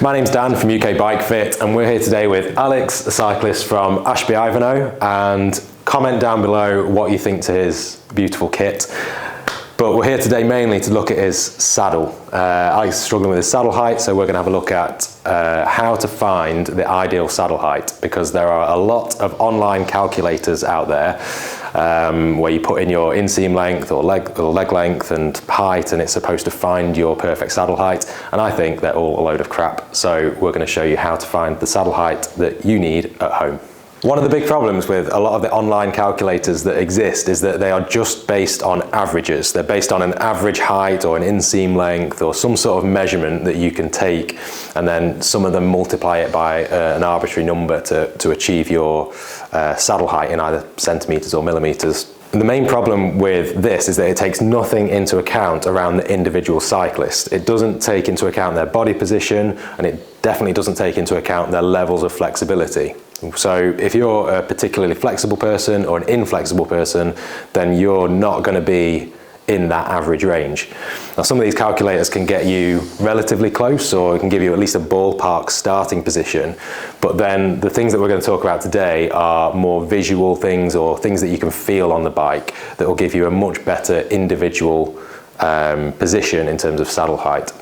My name's Dan from UK Bike Fit, and we're here today with Alex, a cyclist from Ashby Ivanhoe, and comment down below what you think to his beautiful kit. But we're here today mainly to look at his saddle. Alex is struggling with his saddle height, so we're going to have a look at how to find the ideal saddle height, because there are a lot of online calculators out there where you put in your inseam length or leg length and height, and it's supposed to find your perfect saddle height, and I think they're all a load of crap. So we're going to show you how to find the saddle height that you need at home. One of the big problems with a lot of the online calculators that exist is that they are just based on averages. They're based on an average height or an inseam length or some sort of measurement that you can take, and then some of them multiply it by an arbitrary number to achieve your saddle height in either centimeters or millimeters. And the main problem with this is that it takes nothing into account around the individual cyclist. It doesn't take into account their body position, and it definitely doesn't take into account their levels of flexibility. So if you're a particularly flexible person or an inflexible person, then you're not going to be in that average range. Now, some of these calculators can get you relatively close, or it can give you at least a ballpark starting position, but then the things that we're going to talk about today are more visual things, or things that you can feel on the bike, that will give you a much better individual position in terms of saddle height.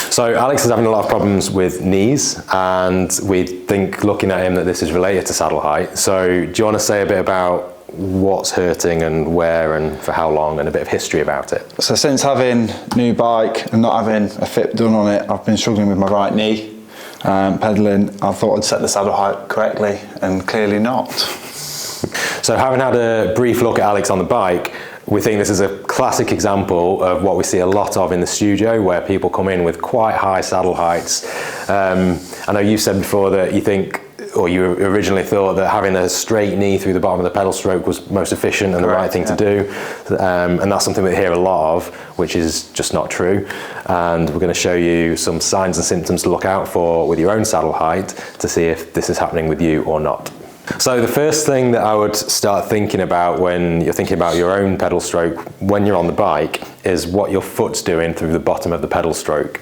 So Alex is having a lot of problems with knees, and we think, looking at him, that this is related to saddle height. So do you want to say a bit about what's hurting and where and for how long, and a bit of history about it? So since having new bike and not having a fit done on it, I've been struggling with my right knee. Pedalling, I thought I'd set the saddle height correctly, and clearly not. So having had a brief look at Alex on the bike, we think this is a classic example of what we see a lot of in the studio, where people come in with quite high saddle heights. I know you said before that you think, or you originally thought, that having a straight knee through the bottom of the pedal stroke was most efficient and Correct, the right thing to do. And that's something we hear a lot of, which is just not true. And we're going to show you some signs and symptoms to look out for with your own saddle height to see if this is happening with you or not. So the first thing that I would start thinking about when you're thinking about your own pedal stroke when you're on the bike is what your foot's doing through the bottom of the pedal stroke.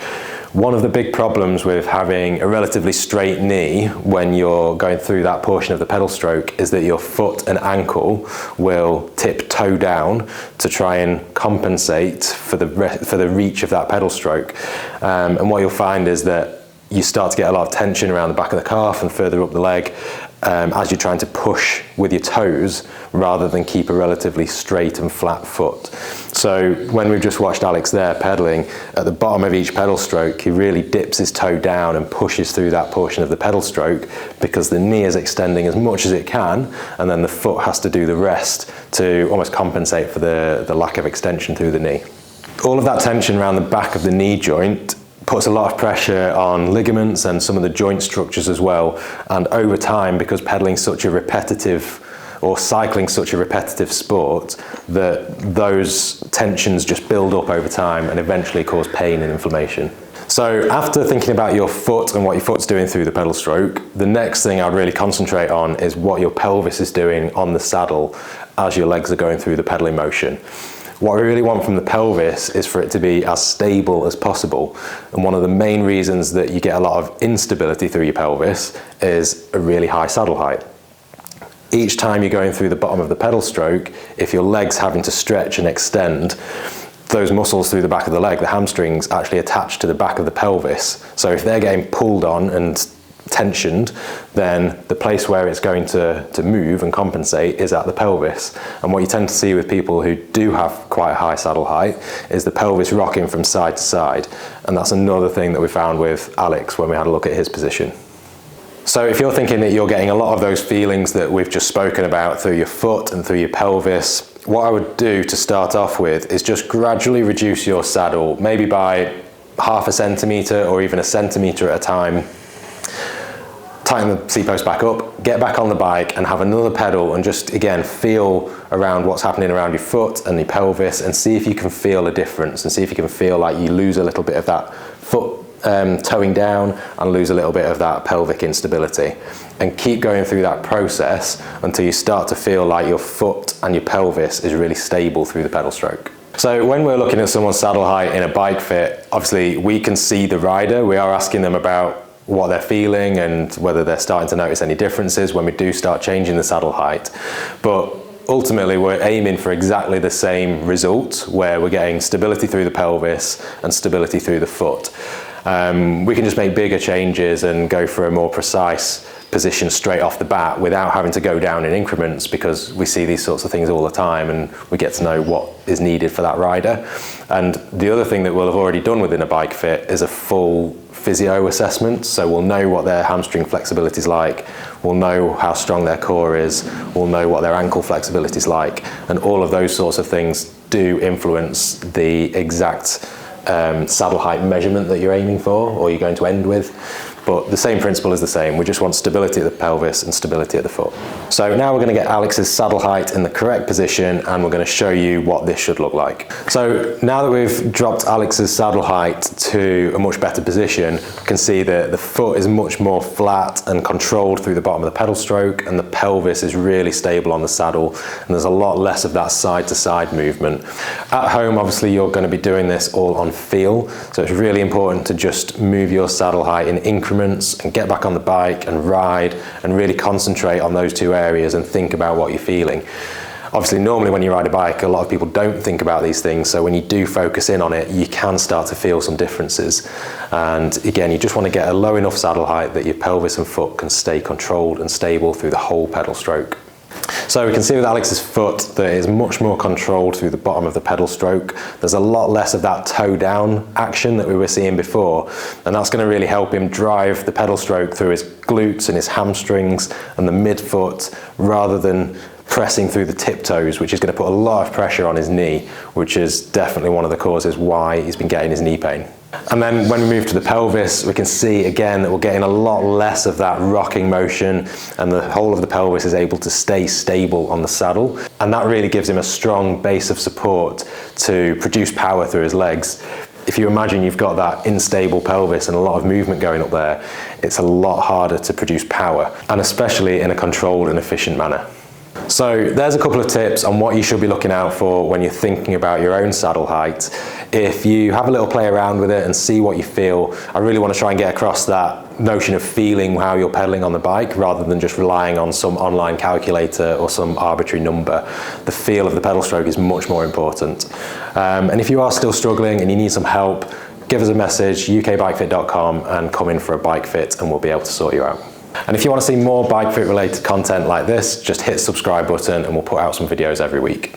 One of the big problems with having a relatively straight knee when you're going through that portion of the pedal stroke is that your foot and ankle will tip toe down to try and compensate for the reach of that pedal stroke. And what you'll find is that you start to get a lot of tension around the back of the calf and further up the leg as you're trying to push with your toes rather than keep a relatively straight and flat foot. So when we've just watched Alex there pedaling, at the bottom of each pedal stroke he really dips his toe down and pushes through that portion of the pedal stroke, because the knee is extending as much as it can, and then the foot has to do the rest to almost compensate for the lack of extension through the knee. All of that tension around the back of the knee joint puts a lot of pressure on ligaments and some of the joint structures as well, and over time, because pedaling's such a repetitive, or cycling's such a repetitive sport, that those tensions just build up over time and eventually cause pain and inflammation. So after thinking about your foot and what your foot's doing through the pedal stroke, the next thing I'd really concentrate on is what your pelvis is doing on the saddle as your legs are going through the pedaling motion. What we really want from the pelvis is for it to be as stable as possible. And one of the main reasons that you get a lot of instability through your pelvis is a really high saddle height. Each time you're going through the bottom of the pedal stroke, if your leg's having to stretch and extend, those muscles through the back of the leg, the hamstrings, actually attach to the back of the pelvis. So if they're getting pulled on and tensioned, then the place where it's going to move and compensate is at the pelvis. And what you tend to see with people who do have quite a high saddle height is the pelvis rocking from side to side. And that's another thing that we found with Alex when we had a look at his position. So if you're thinking that you're getting a lot of those feelings that we've just spoken about through your foot and through your pelvis, what I would do to start off with is just gradually reduce your saddle, maybe by half a centimetre or even a centimetre at a time. Tighten the seat post back up, get back on the bike and have another pedal, and just again feel around what's happening around your foot and your pelvis, and see if you can feel a difference, and see if you can feel like you lose a little bit of that foot towing down and lose a little bit of that pelvic instability. And keep going through that process until you start to feel like your foot and your pelvis is really stable through the pedal stroke. So when we're looking at someone's saddle height in a bike fit, obviously we can see the rider. We are asking them about what they're feeling and whether they're starting to notice any differences when we do start changing the saddle height. But ultimately we're aiming for exactly the same result, where we're getting stability through the pelvis and stability through the foot. We can just make bigger changes and go for a more precise position straight off the bat without having to go down in increments, because we see these sorts of things all the time and we get to know what is needed for that rider. And the other thing that we'll have already done within a bike fit is a full physio assessment. So we'll know what their hamstring flexibility is like, we'll know how strong their core is, we'll know what their ankle flexibility is like, and all of those sorts of things do influence the exact saddle height measurement that you're aiming for or you're going to end with. But the same principle is the same. We just want stability at the pelvis and stability at the foot. So now we're going to get Alex's saddle height in the correct position, and we're going to show you what this should look like. So now that we've dropped Alex's saddle height to a much better position, you can see that the foot is much more flat and controlled through the bottom of the pedal stroke, and the pelvis is really stable on the saddle, and there's a lot less of that side to side movement. At home, obviously, you're going to be doing this all on feel, so it's really important to just move your saddle height in increments and get back on the bike and ride and really concentrate on those two areas and think about what you're feeling. Obviously, normally when you ride a bike, a lot of people don't think about these things, so when you do focus in on it, you can start to feel some differences. And again, you just want to get a low enough saddle height that your pelvis and foot can stay controlled and stable through the whole pedal stroke. So we can see with Alex's foot that it is much more controlled through the bottom of the pedal stroke. There's a lot less of that toe down action that we were seeing before, and that's going to really help him drive the pedal stroke through his glutes and his hamstrings and the midfoot, rather than pressing through the tiptoes, which is going to put a lot of pressure on his knee, which is definitely one of the causes why he's been getting his knee pain. And then when we move to the pelvis, we can see again that we're getting a lot less of that rocking motion, and the whole of the pelvis is able to stay stable on the saddle. And that really gives him a strong base of support to produce power through his legs. If you imagine you've got that unstable pelvis and a lot of movement going up there, it's a lot harder to produce power, and especially in a controlled and efficient manner. So there's a couple of tips on what you should be looking out for when you're thinking about your own saddle height. If you have a little play around with it and see what you feel, I really want to try and get across that notion of feeling how you're pedaling on the bike rather than just relying on some online calculator or some arbitrary number. The feel of the pedal stroke is much more important. And if you are still struggling and you need some help, give us a message, ukbikefit.com, and come in for a bike fit and we'll be able to sort you out. And if you want to see more bike fit related content like this, just hit the subscribe button and we'll put out some videos every week.